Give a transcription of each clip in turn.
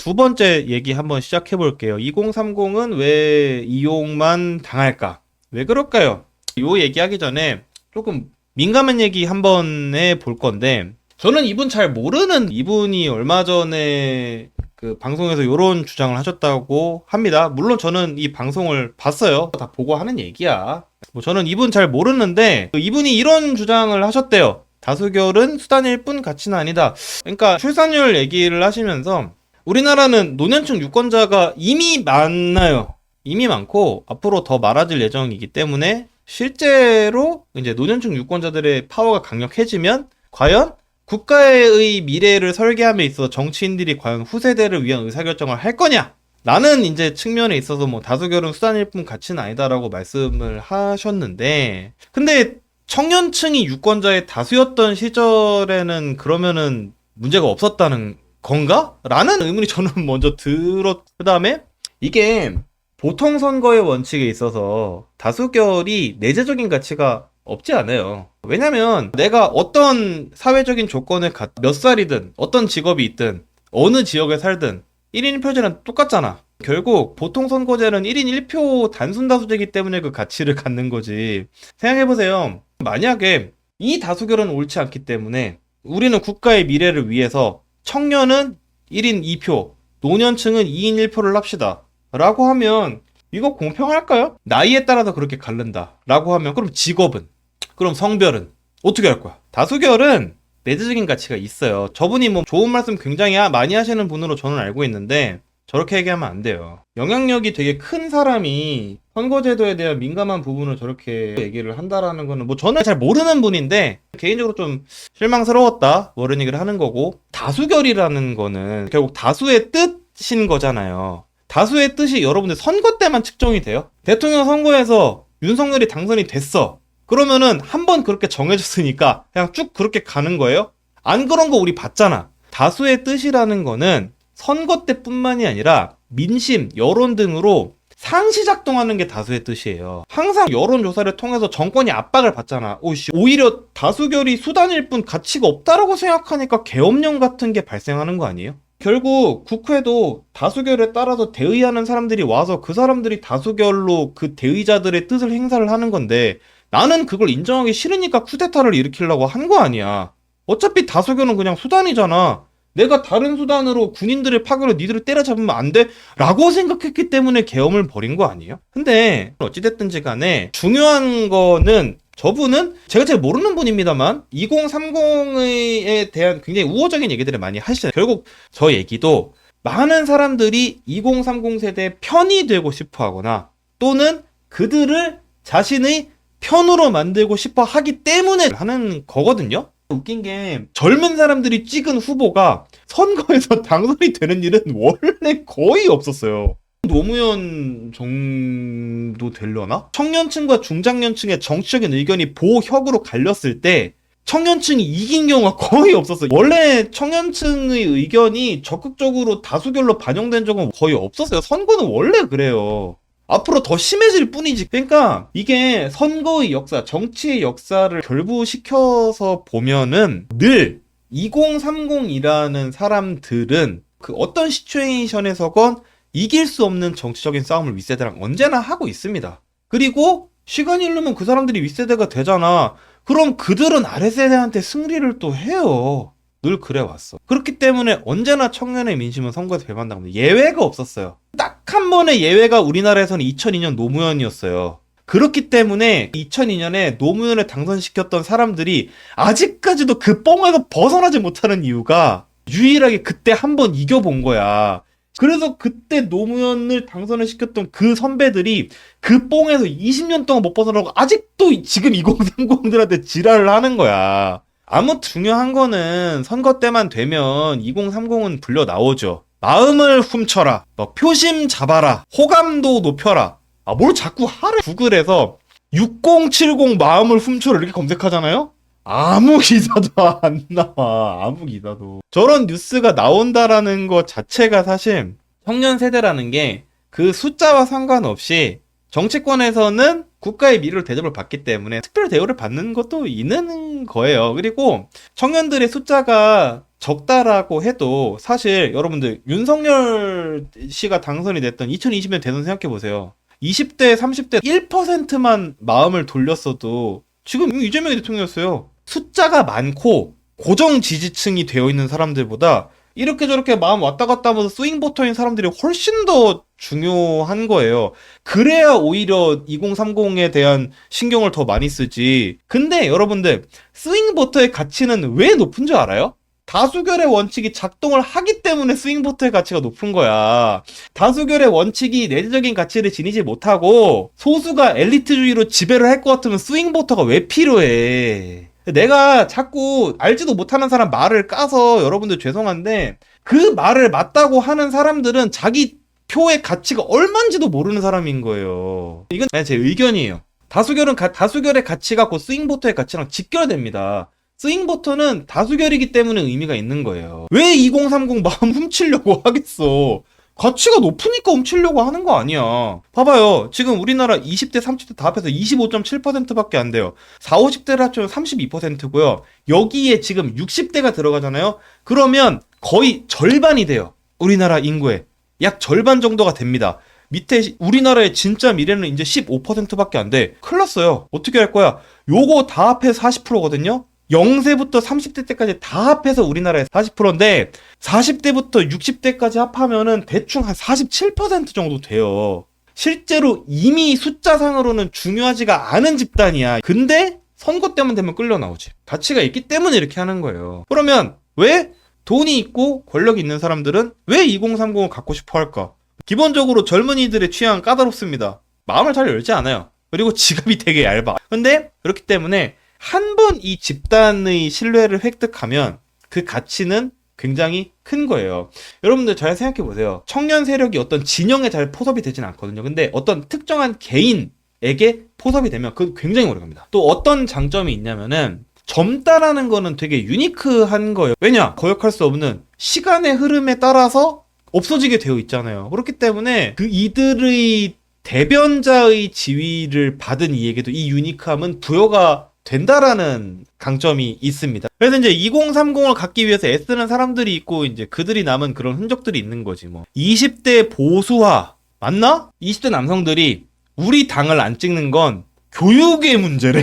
두 번째 얘기 한번 시작해 볼게요. 2030은 왜 이용만 당할까? 왜 그럴까요? 요 얘기하기 전에 조금 민감한 얘기 한번 해볼 건데, 저는 이분 잘 모르는, 이분이 얼마 전에 그 방송에서 요런 주장을 하셨다고 합니다. 물론 저는 이 방송을 봤어요. 다 보고 하는 얘기야. 뭐 저는 이분 잘 모르는데, 이분이 이런 주장을 하셨대요. 다수결은 수단일 뿐 가치는 아니다. 그러니까 출산율 얘기를 하시면서, 우리나라는 노년층 유권자가 이미 많아요. 이미 많고 앞으로 더 많아질 예정이기 때문에 실제로 이제 노년층 유권자들의 파워가 강력해지면 과연 국가의 미래를 설계함에 있어서 정치인들이 과연 후세대를 위한 의사결정을 할 거냐? 라는 이제 측면에 있어서 뭐 다수결은 수단일 뿐 가치는 아니다라고 말씀을 하셨는데, 근데 청년층이 유권자의 다수였던 시절에는 그러면은 문제가 없었다는 건가? 라는 의문이 저는 먼저 그 다음에 이게 보통 선거의 원칙에 있어서 다수결이 내재적인 가치가 없지 않아요. 왜냐면 내가 어떤 사회적인 조건을 몇 살이든 어떤 직업이 있든 어느 지역에 살든 1인 1표제는 똑같잖아. 결국 보통 선거제는 1인 1표 단순 다수제이기 때문에 그 가치를 갖는 거지. 생각해보세요. 만약에 이 다수결은 옳지 않기 때문에 우리는 국가의 미래를 위해서 청년은 1인 2표, 노년층은 2인 1표를 합시다. 라고 하면 이거 공평할까요? 나이에 따라서 그렇게 갈른다. 라고 하면 그럼 직업은? 그럼 성별은? 어떻게 할 거야? 다수결은 내재적인 가치가 있어요. 저분이 뭐 좋은 말씀 굉장히 많이 하시는 분으로 저는 알고 있는데 저렇게 얘기하면 안 돼요. 영향력이 되게 큰 사람이 선거제도에 대한 민감한 부분을 저렇게 얘기를 한다라는 거는 뭐 저는 잘 모르는 분인데 개인적으로 좀 실망스러웠다 뭐 이런 얘기를 하는 거고, 다수결이라는 거는 결국 다수의 뜻인 거잖아요. 다수의 뜻이 여러분들 선거 때만 측정이 돼요? 대통령 선거에서 윤석열이 당선이 됐어. 그러면은 한 번 그렇게 정해졌으니까 그냥 쭉 그렇게 가는 거예요? 안 그런 거 우리 봤잖아. 다수의 뜻이라는 거는 선거 때뿐만이 아니라 민심, 여론 등으로 상시 작동하는 게 다수의 뜻이에요. 항상 여론조사를 통해서 정권이 압박을 받잖아. 오히려 다수결이 수단일 뿐 가치가 없다라고 생각하니까 계엄령 같은 게 발생하는 거 아니에요? 결국 국회도 다수결에 따라서 대의하는 사람들이 와서 그 사람들이 다수결로 그 대의자들의 뜻을 행사를 하는 건데, 나는 그걸 인정하기 싫으니까 쿠데타를 일으키려고 한 거 아니야. 어차피 다수결은 그냥 수단이잖아. 내가 다른 수단으로 군인들을 파견해 니들을 때려잡으면 안 돼? 라고 생각했기 때문에 계엄을 벌인 거 아니에요? 근데 어찌됐든지 간에 중요한 거는, 저분은 제가 잘 모르는 분입니다만 2030에 대한 굉장히 우호적인 얘기들을 많이 하시잖아요. 결국 저 얘기도 많은 사람들이 2030 세대의 편이 되고 싶어 하거나 또는 그들을 자신의 편으로 만들고 싶어 하기 때문에 하는 거거든요. 웃긴 게 젊은 사람들이 찍은 후보가 선거에서 당선이 되는 일은 원래 거의 없었어요. 노무현 정도 되려나? 청년층과 중장년층의 정치적인 의견이 보혁으로 갈렸을 때 청년층이 이긴 경우가 거의 없었어요. 원래 청년층의 의견이 적극적으로 다수결로 반영된 적은 거의 없었어요. 선거는 원래 그래요. 앞으로 더 심해질 뿐이지. 그러니까 이게 선거의 역사, 정치의 역사를 결부시켜서 보면은 늘 2030이라는 사람들은 그 어떤 시츄에이션에서건 이길 수 없는 정치적인 싸움을 윗세대랑 언제나 하고 있습니다. 그리고 시간이 흐르면 그 사람들이 윗세대가 되잖아. 그럼 그들은 아랫세대한테 승리를 또 해요. 늘 그래왔어. 그렇기 때문에 언제나 청년의 민심은 선거에서 배반당합니다. 예외가 없었어요. 딱 한 번의 예외가 우리나라에서는 2002년 노무현이었어요. 그렇기 때문에 2002년에 노무현을 당선시켰던 사람들이 아직까지도 그 뻥에서 벗어나지 못하는 이유가 유일하게 그때 한 번 이겨본 거야. 그래서 그때 노무현을 당선을 시켰던 그 선배들이 그 뽕에서 20년 동안 못 벗어나고 아직도 지금 2030들한테 지랄을 하는 거야. 아무튼 중요한 거는 선거 때만 되면 2030은 불려 나오죠. 마음을 훔쳐라, 뭐 표심 잡아라, 호감도 높여라. 뭘 자꾸 하래. 구글에서 6070 마음을 훔쳐라 이렇게 검색하잖아요? 아무 기사도 안 나와. 아무 기사도. 저런 뉴스가 나온다라는 것 자체가 사실 청년 세대라는 게 그 숫자와 상관없이 정치권에서는 국가의 미래로 대접을 받기 때문에 특별 대우를 받는 것도 있는 거예요. 그리고 청년들의 숫자가 적다라고 해도 사실 여러분들 윤석열 씨가 당선이 됐던 2020년 대선 생각해보세요. 20대, 30대 1%만 마음을 돌렸어도 지금 이재명이 대통령이었어요. 숫자가 많고 고정 지지층이 되어 있는 사람들보다 이렇게 저렇게 마음 왔다 갔다 하면서 스윙보터인 사람들이 훨씬 더 중요한 거예요. 그래야 오히려 2030에 대한 신경을 더 많이 쓰지. 근데 여러분들 스윙보터의 가치는 왜 높은 줄 알아요? 다수결의 원칙이 작동을 하기 때문에 스윙보터의 가치가 높은 거야. 다수결의 원칙이 내재적인 가치를 지니지 못하고 소수가 엘리트주의로 지배를 할 것 같으면 스윙보터가 왜 필요해? 내가 자꾸 알지도 못하는 사람 말을 까서 여러분들 죄송한데 그 말을 맞다고 하는 사람들은 자기 표의 가치가 얼마인지도 모르는 사람인 거예요. 이건 그냥 제 의견이에요. 다수결의 가치가 곧 스윙보터의 가치랑 직결됩니다. 스윙보터는 다수결이기 때문에 의미가 있는 거예요. 왜 2030 마음 훔치려고 하겠어? 가치가 높으니까 훔치려고 하는 거 아니야. 봐봐요. 지금 우리나라 20대, 30대 다 합해서 25.7%밖에 안 돼요. 40, 50대를 합치면 32%고요. 여기에 지금 60대가 들어가잖아요. 그러면 거의 절반이 돼요. 우리나라 인구의. 약 절반 정도가 됩니다. 밑에 우리나라의 진짜 미래는 이제 15%밖에 안 돼. 큰일 났어요. 어떻게 할 거야? 요거 다 합해서 40%거든요. 0세부터 30대 때까지 다 합해서 우리나라의 40%인데 40대부터 60대까지 합하면은 대충 한 47% 정도 돼요. 실제로 이미 숫자상으로는 중요하지가 않은 집단이야. 근데 선거 때만 되면 끌려 나오지. 가치가 있기 때문에 이렇게 하는 거예요. 그러면 왜 돈이 있고 권력이 있는 사람들은 왜 2030을 갖고 싶어 할까? 기본적으로 젊은이들의 취향은 까다롭습니다. 마음을 잘 열지 않아요. 그리고 지갑이 되게 얇아. 근데 그렇기 때문에 한 번 이 집단의 신뢰를 획득하면 그 가치는 굉장히 큰 거예요. 여러분들 잘 생각해 보세요. 청년 세력이 어떤 진영에 잘 포섭이 되진 않거든요. 근데 어떤 특정한 개인에게 포섭이 되면 그건 굉장히 오래 갑니다. 또 어떤 장점이 있냐면은 젊다라는 거는 되게 유니크한 거예요. 왜냐? 거역할 수 없는 시간의 흐름에 따라서 없어지게 되어 있잖아요. 그렇기 때문에 그 이들의 대변자의 지위를 받은 이에게도 이 유니크함은 부여가 된다라는 강점이 있습니다. 그래서 이제 2030을 갖기 위해서 애쓰는 사람들이 있고 이제 그들이 남은 그런 흔적들이 있는 거지 뭐. 20대 보수화 맞나? 20대 남성들이 우리 당을 안 찍는 건 교육의 문제래.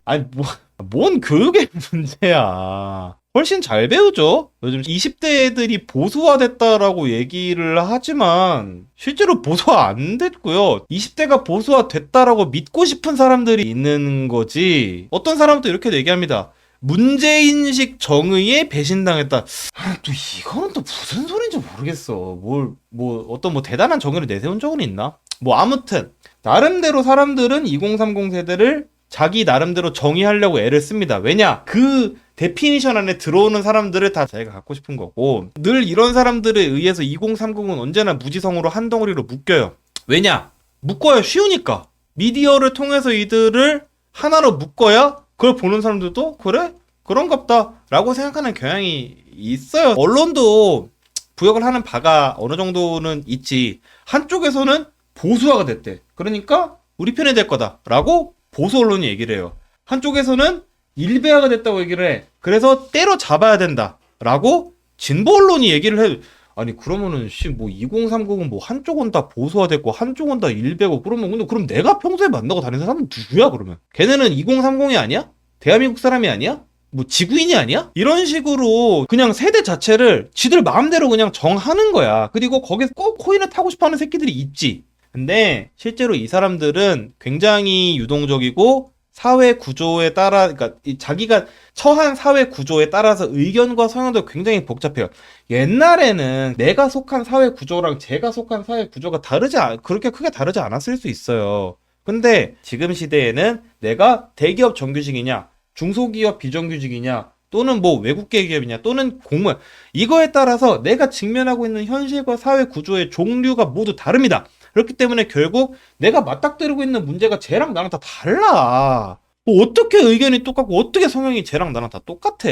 아니 뭔 교육의 문제야. 훨씬 잘 배우죠. 요즘 20대 애들이 보수화됐다라고 얘기를 하지만 실제로 보수화 안 됐고요. 20대가 보수화 됐다라고 믿고 싶은 사람들이 있는 거지. 어떤 사람은 또 이렇게 얘기합니다. 문제인식 정의에 배신당했다. 또 이거는 또 무슨 소린지 모르겠어. 어떤 대단한 정의를 내세운 적은 있나? 아무튼 나름대로 사람들은 2030 세대를 자기 나름대로 정의하려고 애를 씁니다. 왜냐? 그 데피니션 안에 들어오는 사람들을 다 자기가 갖고 싶은 거고 늘 이런 사람들에 의해서 2030은 언제나 무지성으로 한 덩어리로 묶여요. 왜냐? 묶어야 쉬우니까. 미디어를 통해서 이들을 하나로 묶어야 그걸 보는 사람들도 그래? 그런갑다 라고 생각하는 경향이 있어요. 언론도 부역을 하는 바가 어느 정도는 있지. 한쪽에서는 보수화가 됐대. 그러니까 우리 편이 될 거다 라고 보수 언론이 얘기를 해요. 한쪽에서는 일베화가 됐다고 얘기를 해. 그래서 때려잡아야 된다 라고 진보 언론이 얘기를 해. 아니 그러면은 2030은 한쪽은 다 보수화됐고 한쪽은 다 일베고 그럼 내가 평소에 만나고 다니는 사람은 누구야 그러면? 걔네는 2030이 아니야? 대한민국 사람이 아니야? 지구인이 아니야? 이런 식으로 그냥 세대 자체를 지들 마음대로 그냥 정하는 거야. 그리고 거기서 꼭 코인을 타고 싶어하는 새끼들이 있지. 근데 실제로 이 사람들은 굉장히 유동적이고 사회 구조에 따라, 그러니까 자기가 처한 사회 구조에 따라서 의견과 성향도 굉장히 복잡해요. 옛날에는 내가 속한 사회 구조랑 제가 속한 사회 구조가 그렇게 크게 다르지 않았을 수 있어요. 근데 지금 시대에는 내가 대기업 정규직이냐, 중소기업 비정규직이냐, 또는 외국계 기업이냐, 또는 공무원, 이거에 따라서 내가 직면하고 있는 현실과 사회 구조의 종류가 모두 다릅니다. 그렇기 때문에 결국 내가 맞닥뜨리고 있는 문제가 쟤랑 나랑 다 달라. 어떻게 의견이 똑같고 어떻게 성향이 쟤랑 나랑 다 똑같아.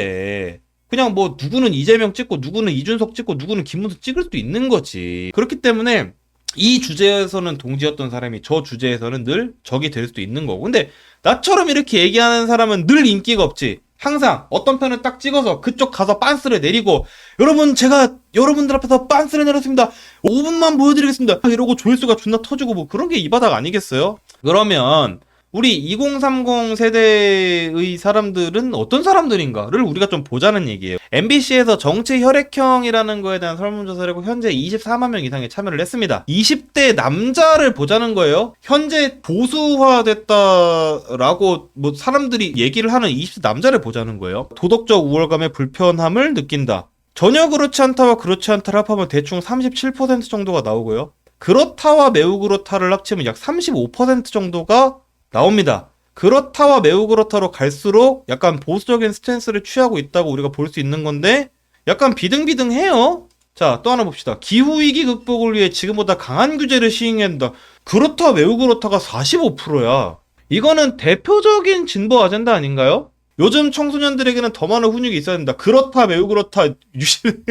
그냥 누구는 이재명 찍고 누구는 이준석 찍고 누구는 김문수 찍을 수도 있는 거지. 그렇기 때문에 이 주제에서는 동지였던 사람이 저 주제에서는 늘 적이 될 수도 있는 거고. 근데 나처럼 이렇게 얘기하는 사람은 늘 인기가 없지. 항상 어떤 편을 딱 찍어서 그쪽 가서 빤스를 내리고, 여러분 제가 여러분들 앞에서 빤스를 내렸습니다, 5분만 보여드리겠습니다 이러고 조회수가 존나 터지고, 뭐 그런 게 이 바닥 아니겠어요? 그러면 우리 2030 세대의 사람들은 어떤 사람들인가를 우리가 좀 보자는 얘기예요. MBC에서 정치 혈액형이라는 거에 대한 설문조사를 하고 현재 24만 명 이상이 참여를 했습니다. 20대 남자를 보자는 거예요. 현재 보수화됐다라고 뭐 사람들이 얘기를 하는 20대 남자를 보자는 거예요. 도덕적 우월감에 불편함을 느낀다. 전혀 그렇지 않다와 그렇지 않다를 합하면 대충 37% 정도가 나오고요. 그렇다와 매우 그렇다를 합치면 약 35% 정도가 나옵니다. 그렇다와 매우 그렇다로 갈수록 약간 보수적인 스탠스를 취하고 있다고 우리가 볼 수 있는 건데, 약간 비등비등해요. 자, 또 하나 봅시다. 기후위기 극복을 위해 지금보다 강한 규제를 시행해야 한다. 그렇다 매우 그렇다가 45%야. 이거는 대표적인 진보 아젠다 아닌가요? 요즘 청소년들에게는 더 많은 훈육이 있어야 된다. 그렇다 매우 그렇다 60...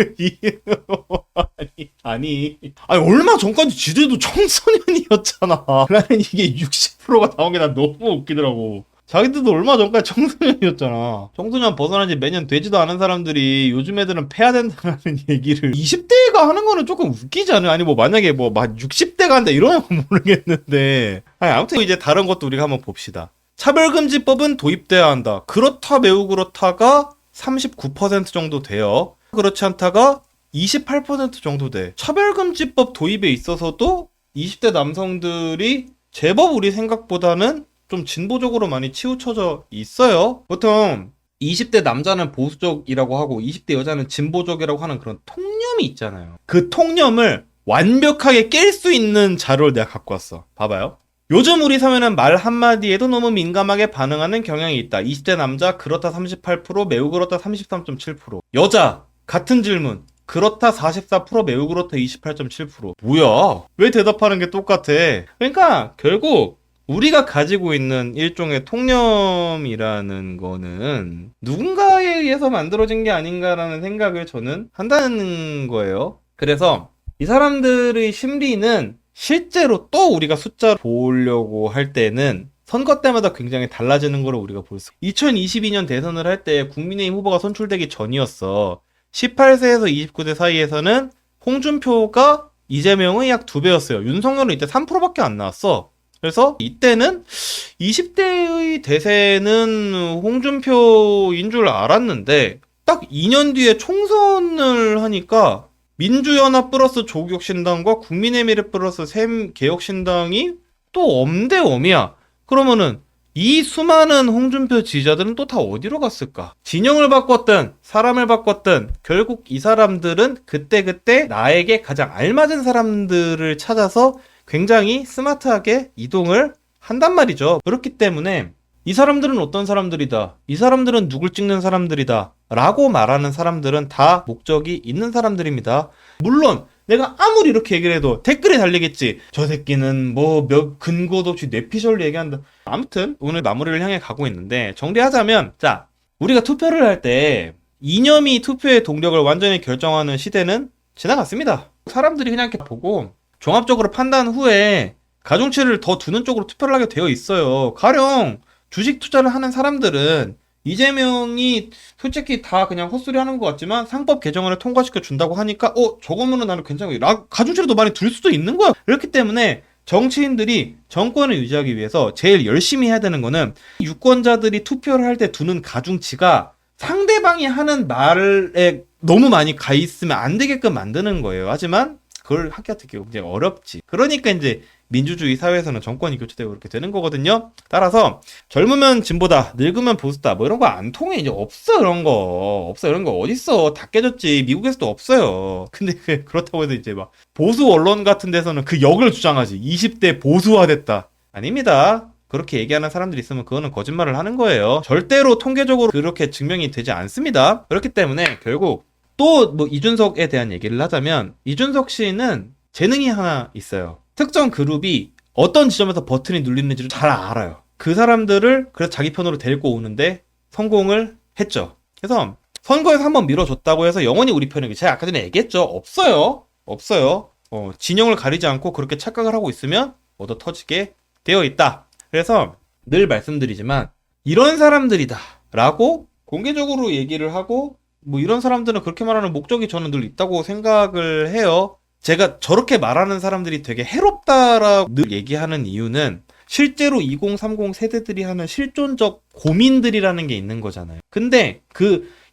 아니 얼마 전까지 지들도 청소년이었잖아. 나는 이게 60%가 나온 게 난 너무 웃기더라고. 자기들도 얼마 전까지 청소년이었잖아. 청소년 벗어난 지 몇 년 되지도 않은 사람들이 요즘 애들은 패야 된다는 얘기를 20대가 하는 거는 조금 웃기지 않아요? 아니 뭐 만약에 뭐 막 60대가 한다 이러면 모르겠는데, 아니 아무튼 이제 다른 것도 우리가 한번 봅시다. 차별금지법은 도입돼야 한다. 그렇다 매우 그렇다가 39% 정도 돼요. 그렇지 않다가 28% 정도 돼. 차별금지법 도입에 있어서도 20대 남성들이 제법 우리 생각보다는 좀 진보적으로 많이 치우쳐져 있어요. 보통 20대 남자는 보수적이라고 하고 20대 여자는 진보적이라고 하는 그런 통념이 있잖아요. 그 통념을 완벽하게 깰 수 있는 자료를 내가 갖고 왔어. 봐봐요. 요즘 우리 사회는 말 한마디에도 너무 민감하게 반응하는 경향이 있다. 20대 남자 그렇다 38%, 매우 그렇다 33.7%. 여자 같은 질문 그렇다 44%, 매우 그렇다 28.7%. 뭐야? 왜 대답하는 게 똑같아? 그러니까 결국 우리가 가지고 있는 일종의 통념이라는 거는 누군가에 의해서 만들어진 게 아닌가라는 생각을 저는 한다는 거예요. 그래서 이 사람들의 심리는 실제로 또 우리가 숫자를 보려고 할 때는 선거 때마다 굉장히 달라지는 걸 우리가 볼 수. 2022년 대선을 할 때 국민의힘 후보가 선출되기 전이었어. 18세에서 29세 사이에서는 홍준표가 이재명의 약 2배였어요. 윤석열은 이때 3%밖에 안 나왔어. 그래서 이때는 20대의 대세는 홍준표인 줄 알았는데 딱 2년 뒤에 총선을 하니까 민주연합 플러스 조국혁신당과 국민의미래 플러스 샘개혁신당이 또 엄대엄이야. 그러면은 이 수많은 홍준표 지지자들은 또 다 어디로 갔을까? 진영을 바꿨든 사람을 바꿨든 결국 이 사람들은 그때그때 나에게 가장 알맞은 사람들을 찾아서 굉장히 스마트하게 이동을 한단 말이죠. 그렇기 때문에 이 사람들은 어떤 사람들이다, 이 사람들은 누굴 찍는 사람들이다 라고 말하는 사람들은 다 목적이 있는 사람들입니다. 물론 내가 아무리 이렇게 얘기를 해도 댓글에 달리겠지. 저 새끼는 뭐 몇 근거도 없이 뇌피셜로 얘기한다. 아무튼 오늘 마무리를 향해 가고 있는데, 정리하자면, 자, 우리가 투표를 할 때 이념이 투표의 동력을 완전히 결정하는 시대는 지나갔습니다. 사람들이 그냥 이렇게 보고 종합적으로 판단 후에 가중치를 더 두는 쪽으로 투표를 하게 되어 있어요. 가령 주식 투자를 하는 사람들은 이재명이 솔직히 다 그냥 헛소리 하는 것 같지만 상법 개정안을 통과시켜 준다고 하니까 저거면은 나는 괜찮고 가중치를 더 많이 둘 수도 있는 거야. 그렇기 때문에 정치인들이 정권을 유지하기 위해서 제일 열심히 해야 되는 거는 유권자들이 투표를 할 때 두는 가중치가 상대방이 하는 말에 너무 많이 가 있으면 안 되게끔 만드는 거예요. 하지만 그걸 하기가 되게 굉장히 어렵지. 그러니까 이제 민주주의 사회에서는 정권이 교체되고 그렇게 되는 거거든요. 따라서 젊으면 진보다, 늙으면 보수다, 뭐 이런 거 안 통해. 이제 없어. 이런 거 없어. 이런 거 어딨어. 다 깨졌지. 미국에서도 없어요. 근데 그렇다고 해서 이제 막 보수 언론 같은 데서는 그 역을 주장하지. 20대 보수화됐다. 아닙니다. 그렇게 얘기하는 사람들이 있으면 그거는 거짓말을 하는 거예요. 절대로 통계적으로 그렇게 증명이 되지 않습니다. 그렇기 때문에 결국 또 뭐 이준석에 대한 얘기를 하자면, 이준석 씨는 재능이 하나 있어요. 특정 그룹이 어떤 지점에서 버튼이 눌리는지를 잘 알아요. 그 사람들을 그래서 자기 편으로 데리고 오는데 성공을 했죠. 그래서 선거에서 한번 밀어줬다고 해서 영원히 우리 편이기, 제가 아까 전에 얘기했죠. 없어요. 진영을 가리지 않고 그렇게 착각을 하고 있으면 얻어 터지게 되어 있다. 그래서 늘 말씀드리지만 이런 사람들이다 라고 공개적으로 얘기를 하고 뭐 이런 사람들은 그렇게 말하는 목적이 저는 늘 있다고 생각을 해요. 제가 저렇게 말하는 사람들이 되게 해롭다라고 늘 얘기하는 이유는 실제로 2030 세대들이 하는 실존적 고민들이라는 게 있는 거잖아요. 근데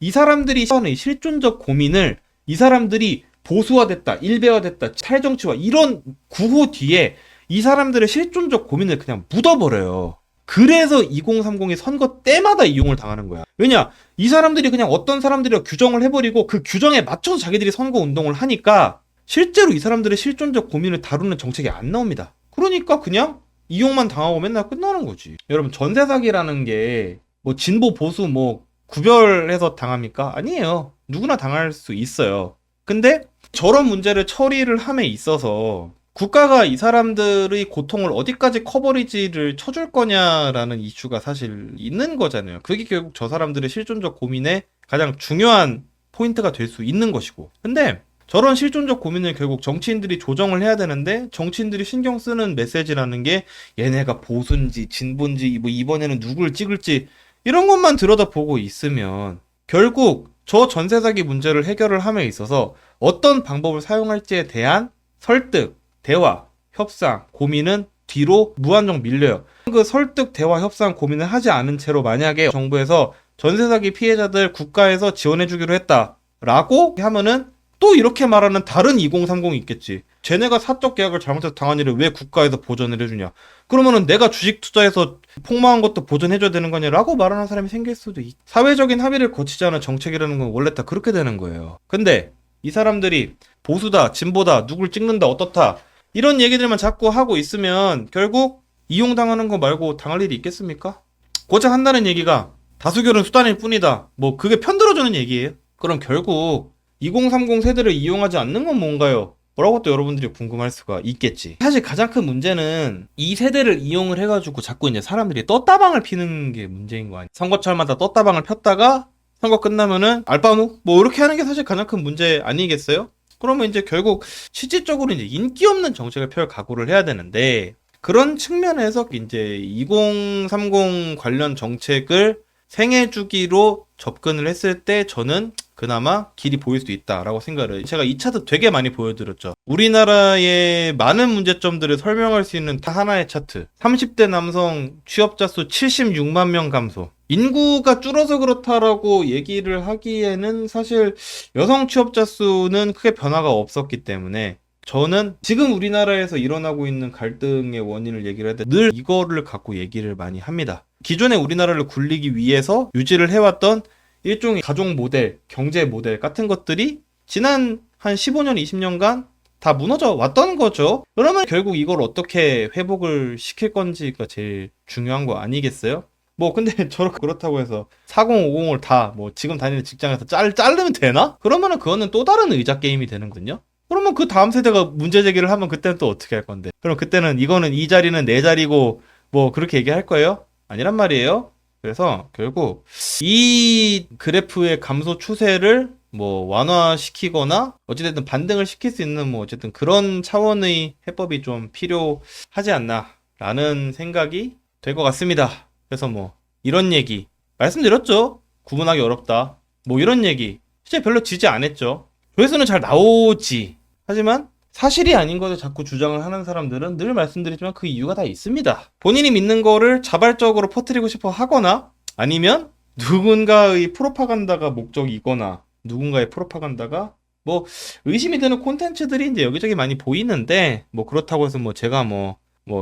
이 사람들이 하는 이 실존적 고민을 이 사람들이 보수화됐다, 일배화됐다, 탈정치화 이런 구호 뒤에 이 사람들의 실존적 고민을 그냥 묻어버려요. 그래서 2030이 선거 때마다 이용을 당하는 거야. 왜냐? 이 사람들이 그냥 어떤 사람들이랑 규정을 해버리고 그 규정에 맞춰서 자기들이 선거 운동을 하니까 실제로 이 사람들의 실존적 고민을 다루는 정책이 안 나옵니다. 그러니까 그냥 이용만 당하고 맨날 끝나는 거지. 여러분, 전세 사기라는 게 뭐 진보 보수 뭐 구별해서 당합니까? 아니에요. 누구나 당할 수 있어요. 근데 저런 문제를 처리를 함에 있어서 국가가 이 사람들의 고통을 어디까지 커버리지를 쳐줄 거냐라는 이슈가 사실 있는 거잖아요. 그게 결국 저 사람들의 실존적 고민의 가장 중요한 포인트가 될 수 있는 것이고. 근데 저런 실존적 고민을 결국 정치인들이 조정을 해야 되는데 정치인들이 신경 쓰는 메시지라는 게 얘네가 보수인지 진보인지 뭐 이번에는 누굴 찍을지 이런 것만 들여다보고 있으면 결국 저 전세 사기 문제를 해결을 함에 있어서 어떤 방법을 사용할지에 대한 설득, 대화, 협상, 고민은 뒤로 무한정 밀려요. 그 설득, 대화, 협상, 고민을 하지 않은 채로 만약에 정부에서 전세 사기 피해자들 국가에서 지원해주기로 했다라고 하면은 또 이렇게 말하는 다른 2030이 있겠지. 쟤네가 사적 계약을 잘못해서 당한 일을 왜 국가에서 보전을 해주냐. 그러면은 내가 주식 투자해서 폭망한 것도 보전해줘야 되는 거냐라고 말하는 사람이 생길 수도 있. 사회적인 합의를 거치지 않은 정책이라는 건 원래 다 그렇게 되는 거예요. 근데 이 사람들이 보수다, 진보다, 누굴 찍는다, 어떻다 이런 얘기들만 자꾸 하고 있으면 결국 이용당하는 거 말고 당할 일이 있겠습니까? 고작 한다는 얘기가 다수결은 수단일 뿐이다. 뭐 그게 편들어주는 얘기예요. 그럼 결국 2030 세대를 이용하지 않는 건 뭔가요? 뭐라고 또 여러분들이 궁금할 수가 있겠지. 사실 가장 큰 문제는 이 세대를 이용을 해가지고 자꾸 이제 사람들이 떴다방을 피는 게 문제인 거 아니야. 선거철마다 떴다방을 폈다가 선거 끝나면은 알바노? 뭐 이렇게 하는 게 사실 가장 큰 문제 아니겠어요? 그러면 이제 결국 실질적으로 이제 인기 없는 정책을 펼 각오를 해야 되는데 그런 측면에서 이제 2030 관련 정책을 생애 주기로 접근을 했을 때 저는 그나마 길이 보일 수 있다라고 생각을 해요. 제가 이 차트 되게 많이 보여드렸죠. 우리나라의 많은 문제점들을 설명할 수 있는 하나의 차트. 30대 남성 취업자 수 76만 명 감소. 인구가 줄어서 그렇다라고 얘기를 하기에는 사실 여성 취업자 수는 크게 변화가 없었기 때문에 저는 지금 우리나라에서 일어나고 있는 갈등의 원인을 얘기를 할 때 늘 이거를 갖고 얘기를 많이 합니다. 기존의 우리나라를 굴리기 위해서 유지를 해왔던 일종의 가족 모델, 경제 모델 같은 것들이 지난 한 15년, 20년간 다 무너져 왔던 거죠. 그러면 결국 이걸 어떻게 회복을 시킬 건지가 제일 중요한 거 아니겠어요? 뭐 근데 저렇게 그렇다고 해서 4050을 다 뭐 지금 다니는 직장에서 자르면 되나? 그러면은 그거는 또 다른 의자 게임이 되는군요. 그러면 그 다음 세대가 문제 제기를 하면 그때는 또 어떻게 할 건데? 그럼 그때는 이거는 이 자리는 내 자리고 뭐 그렇게 얘기할 거예요? 아니란 말이에요. 그래서 결국 이 그래프의 감소 추세를 뭐 완화시키거나 어찌됐든 반등을 시킬 수 있는 뭐 어쨌든 그런 차원의 해법이 좀 필요하지 않나라는 생각이 될 것 같습니다. 그래서 뭐 이런 얘기 말씀드렸죠. 구분하기 어렵다. 뭐 이런 얘기 실제 별로 지지 않았죠. 조회수는 잘 나오지. 하지만 사실이 아닌 것을 자꾸 주장을 하는 사람들은 늘 말씀드리지만 그 이유가 다 있습니다. 본인이 믿는 거를 자발적으로 퍼뜨리고 싶어 하거나 아니면 누군가의 프로파간다가 목적이거나 누군가의 프로파간다가 뭐 의심이 드는 콘텐츠들이 이제 여기저기 많이 보이는데 뭐 그렇다고 해서 뭐 제가 뭐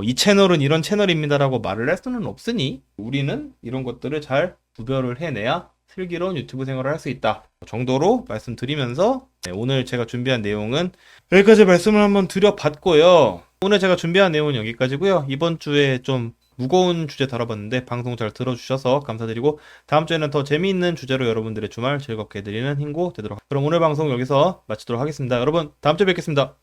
이 채널은 이런 채널입니다라고 말을 할 수는 없으니 우리는 이런 것들을 잘 구별을 해내야 슬기로운 유튜브 생활을 할 수 있다 정도로 말씀드리면서 오늘 제가 준비한 내용은 여기까지 말씀을 한번 드려봤고요. 오늘 제가 준비한 내용은 여기까지고요. 이번 주에 좀 무거운 주제 다뤄봤는데 방송 잘 들어주셔서 감사드리고 다음 주에는 더 재미있는 주제로 여러분들의 주말 즐겁게 해드리는 hingo 되도록. 그럼 오늘 방송 여기서 마치도록 하겠습니다. 여러분 다음 주에 뵙겠습니다.